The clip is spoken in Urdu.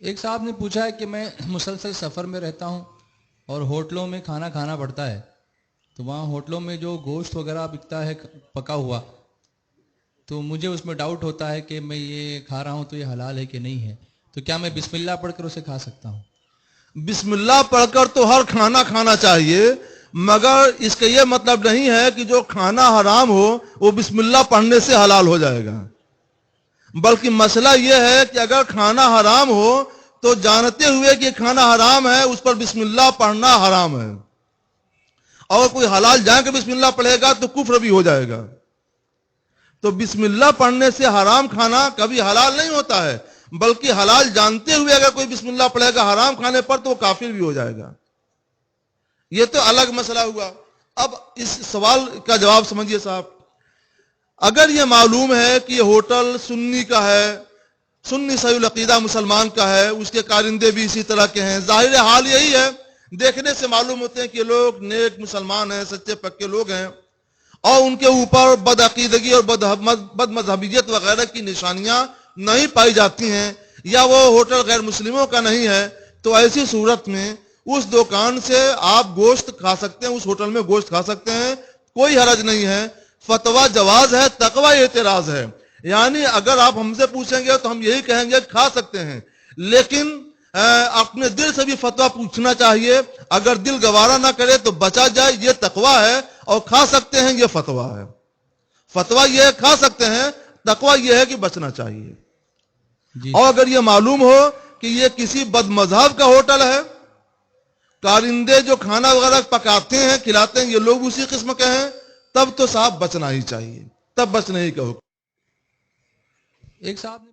ایک صاحب نے پوچھا ہے کہ میں مسلسل سفر میں رہتا ہوں اور ہوٹلوں میں کھانا کھانا پڑتا ہے، تو وہاں ہوٹلوں میں جو گوشت وغیرہ بکتا ہے پکا ہوا، تو مجھے اس میں ڈاؤٹ ہوتا ہے کہ میں یہ کھا رہا ہوں تو یہ حلال ہے کہ نہیں ہے، تو کیا میں بسم اللہ پڑھ کر اسے کھا سکتا ہوں؟ بسم اللہ پڑھ کر تو ہر کھانا کھانا چاہیے، مگر اس کا یہ مطلب نہیں ہے کہ جو کھانا حرام ہو وہ بسم اللہ پڑھنے سے حلال ہو جائے گا، بلکہ مسئلہ یہ ہے کہ اگر کھانا حرام ہو تو جانتے ہوئے کہ کھانا حرام ہے اس پر بسم اللہ پڑھنا حرام ہے، اور کوئی حلال جان کے بسم اللہ پڑھے گا تو کفر بھی ہو جائے گا۔ تو بسم اللہ پڑھنے سے حرام کھانا کبھی حلال نہیں ہوتا ہے، بلکہ حلال جانتے ہوئے اگر کوئی بسم اللہ پڑھے گا حرام کھانے پر تو وہ کافر بھی ہو جائے گا۔ یہ تو الگ مسئلہ ہوا۔ اب اس سوال کا جواب سمجھیے صاحب، اگر یہ معلوم ہے کہ یہ ہوٹل سنی کا ہے، سنی صحیح العقیدہ مسلمان کا ہے، اس کے کارندے بھی اسی طرح کے ہیں، ظاہر حال یہی ہے، دیکھنے سے معلوم ہوتے ہیں کہ یہ لوگ نیک مسلمان ہیں، سچے پکے لوگ ہیں، اور ان کے اوپر بدعقیدگی اور بد مذہبیت وغیرہ کی نشانیاں نہیں پائی جاتی ہیں، یا وہ ہوٹل غیر مسلموں کا نہیں ہے، تو ایسی صورت میں اس دکان سے آپ گوشت کھا سکتے ہیں، اس ہوٹل میں گوشت کھا سکتے ہیں، کوئی حرج نہیں ہے۔ فتویٰ جواز ہے، تقویٰ اعتراض ہے، یعنی اگر آپ ہم سے پوچھیں گے تو ہم یہی کہیں گے کھا سکتے ہیں، لیکن اپنے دل سے بھی فتویٰ پوچھنا چاہیے، اگر دل گوارا نہ کرے تو بچا جائے، یہ تقویٰ ہے، اور کھا سکتے ہیں یہ فتویٰ ہے۔ فتویٰ یہ ہے کھا سکتے ہیں، تقویٰ یہ ہے کہ بچنا چاہیے۔ جی اور اگر یہ معلوم ہو کہ یہ کسی بد مذہب کا ہوٹل ہے، کارندے جو کھانا وغیرہ پکاتے ہیں کھلاتے ہیں یہ لوگ اسی قسم کے ہیں، تب تو صاحب بچنا ہی چاہیے، تب بچنے ہی کا حکم۔ ایک صاحب نے